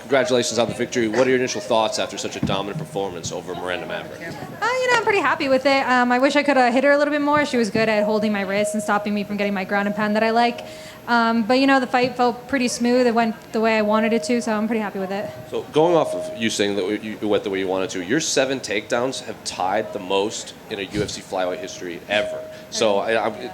congratulations on the victory. What are your initial thoughts after such a dominant performance over Miranda Maverick? I'm pretty happy with it. I wish I could have hit her a little bit more. She was good at holding my wrist and stopping me from getting my ground and pound that I like. But the fight felt pretty smooth. It went the way I wanted it to, so I'm pretty happy with it. So going off of you saying that you went the way you wanted to, your 7 takedowns have tied the most in a UFC flyweight history ever. So I'm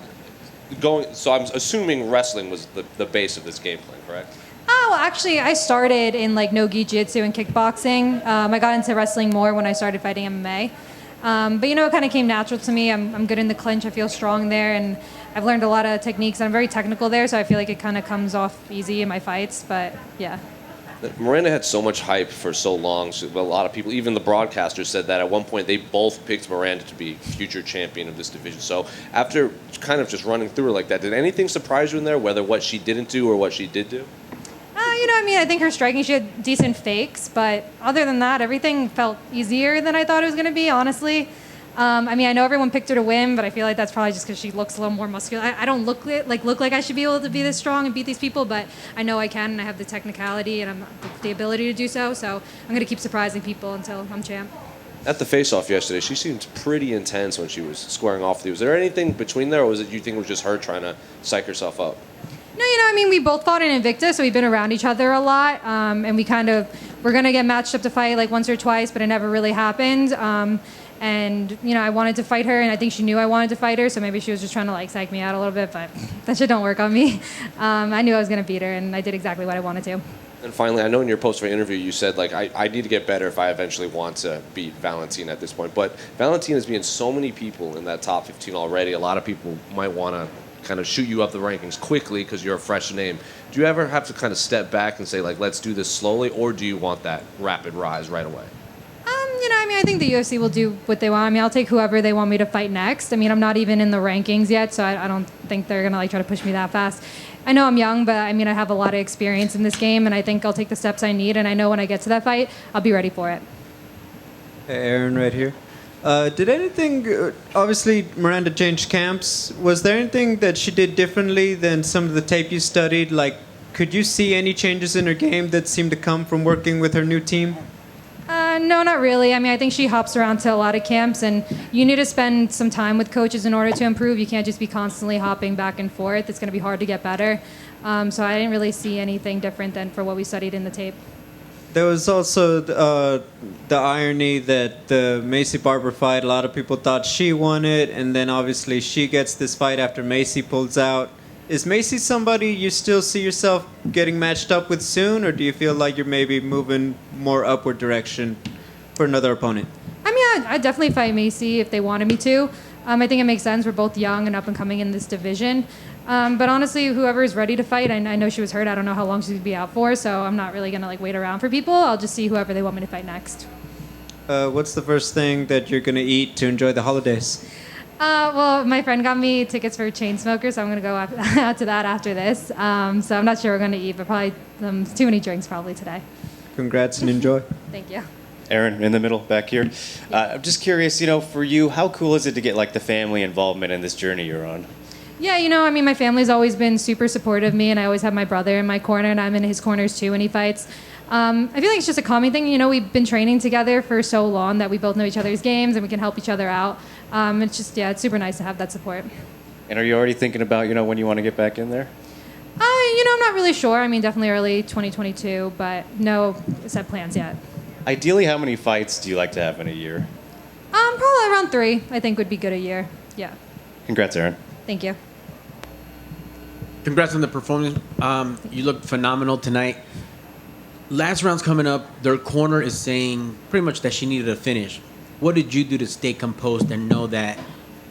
assuming wrestling was the base of this game plan, correct? Oh, well, actually, I started in no-gi jiu-jitsu and kickboxing. I got into wrestling more when I started fighting MMA. But it kind of came natural to me. I'm good in the clinch. I feel strong there, and I've learned a lot of techniques. I'm very technical there, so I feel like it kind of comes off easy in my fights. But yeah. Miranda had so much hype for so long. So a lot of people, even the broadcasters, said that at one point they both picked Miranda to be future champion of this division. So after kind of just running through her like that, did anything surprise you in there, whether what she didn't do or what she did do? I think her striking, she had decent fakes, but other than that, everything felt easier than I thought it was going to be, honestly. I know everyone picked her to win, but I feel like that's probably just because she looks a little more muscular. I don't look like I should be able to be this strong and beat these people, but I know I can, and I have the technicality and the ability to do so. So I'm going to keep surprising people until I'm champ. At the face-off yesterday, she seemed pretty intense when she was squaring off with you. Was there anything between there, or was it you think it was just her trying to psych herself up? No, we both fought in Invicta, so we've been around each other a lot, and we're going to get matched up to fight once or twice, but it never really happened. I wanted to fight her, and I think she knew I wanted to fight her, so maybe she was just trying to psych me out a little bit, but that shit don't work on me. I knew I was going to beat her, and I did exactly what I wanted to. And finally, I know in your post-fight interview you said, I need to get better if I eventually want to beat Valentina at this point. But Valentina's beaten so many people in that top 15 already. A lot of people might want to kind of shoot you up the rankings quickly because you're a fresh name. Do you ever have to kind of step back and say, let's do this slowly, or do you want that rapid rise right away? I think the UFC will do what they want. I'll take whoever they want me to fight next. I'm not even in the rankings yet, so I don't think they're going to try to push me that fast. I know I'm young, but I have a lot of experience in this game, and I think I'll take the steps I need, and I know when I get to that fight, I'll be ready for it. Hey, Erin, right here. Did anything, obviously Miranda changed camps. Was there anything that she did differently than some of the tape you studied? Could you see any changes in her game that seemed to come from working with her new team? No, not really. I think she hops around to a lot of camps, and you need to spend some time with coaches in order to improve. You can't just be constantly hopping back and forth. It's going to be hard to get better. So I didn't really see anything different than for what we studied in the tape. There was also the irony that the Maycee Barber fight, a lot of people thought she won it, and then obviously she gets this fight after Maycee pulls out. Is Maycee somebody you still see yourself getting matched up with soon, or do you feel like you're maybe moving more upward direction for another opponent? I'd definitely fight Maycee if they wanted me to. I think it makes sense. We're both young and up and coming in this division. But honestly, whoever is ready to fight, I know she was hurt. I don't know how long she's going to be out for, so I'm not really going to wait around for people. I'll just see whoever they want me to fight next. What's the first thing that you're going to eat to enjoy the holidays? Well, my friend got me tickets for Chainsmokers, so I'm going to go out to that after this. So I'm not sure we're going to eat, but probably too many drinks probably today. Congrats and enjoy. Thank you. Erin, in the middle, back here. I'm just curious, for you, how cool is it to get the family involvement in this journey you're on? Yeah, my family's always been super supportive of me, and I always have my brother in my corner, and I'm in his corners too when he fights. I feel like it's just a calming thing. We've been training together for so long that we both know each other's games and we can help each other out. It's just, it's super nice to have that support. And are you already thinking about, when you want to get back in there? I'm not really sure. Definitely early 2022, but no set plans yet. Ideally, how many fights do you like to have in a year? Probably around 3, I think would be good a year. Yeah. Congrats, Erin. Thank you. Congrats on the performance. You looked phenomenal tonight. Last round's coming up. Their corner is saying pretty much that she needed a finish. What did you do to stay composed and know that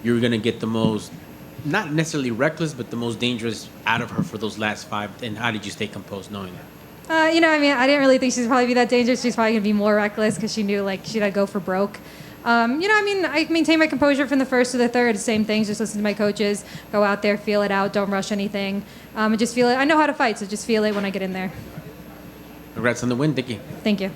you were going to get the most, not necessarily reckless, but the most dangerous out of her for those last 5? And how did you stay composed knowing that? I didn't really think she'd probably be that dangerous. She's probably going to be more reckless because she knew, she'd go for broke. I maintain my composure from the first to the third. Same things, just listen to my coaches, go out there, feel it out, don't rush anything. And just feel it. I know how to fight, so just feel it when I get in there. Congrats on the win, Dickie. Thank you.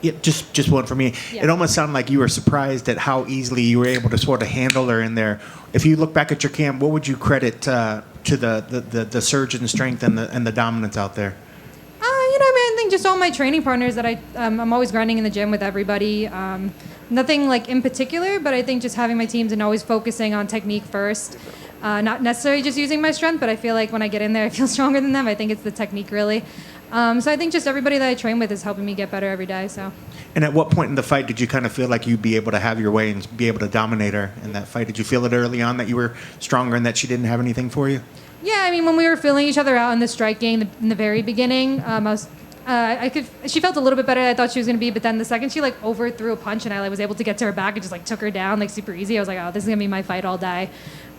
Yeah, just one for me. Yeah. It almost sounded like you were surprised at how easily you were able to sort of handle her in there. If you look back at your camp, what would you credit to the surge in strength and the dominance out there? just all my training partners that I'm always grinding in the gym with everybody. Nothing like in particular, but I think just having my teams and always focusing on technique first. Not necessarily just using my strength, but I feel like when I get in there, I feel stronger than them. I think it's the technique really. So I think just everybody that I train with is helping me get better every day. So. And at what point in the fight did you kind of feel like you'd be able to have your way and be able to dominate her in that fight? Did you feel it early on that you were stronger and that she didn't have anything for you? Yeah, I mean, when we were feeling each other out in the striking in the very beginning, she felt a little bit better than I thought she was going to be, but then the second she like overthrew a punch and I was able to get to her back and just like took her down like super easy, I was like, oh, this is going to be my fight all day.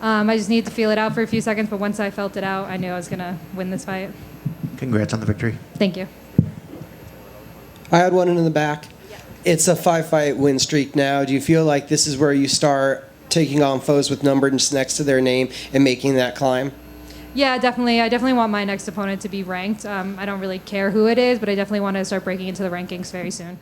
I just needed to feel it out for a few seconds, but once I felt it out, I knew I was going to win this fight. Congrats on the victory. Thank you. I had one in the back. It's a 5-fight win streak now. Do you feel like this is where you start taking on foes with numbers next to their name and making that climb? Yeah, definitely. I definitely want my next opponent to be ranked. I don't really care who it is, but I definitely want to start breaking into the rankings very soon.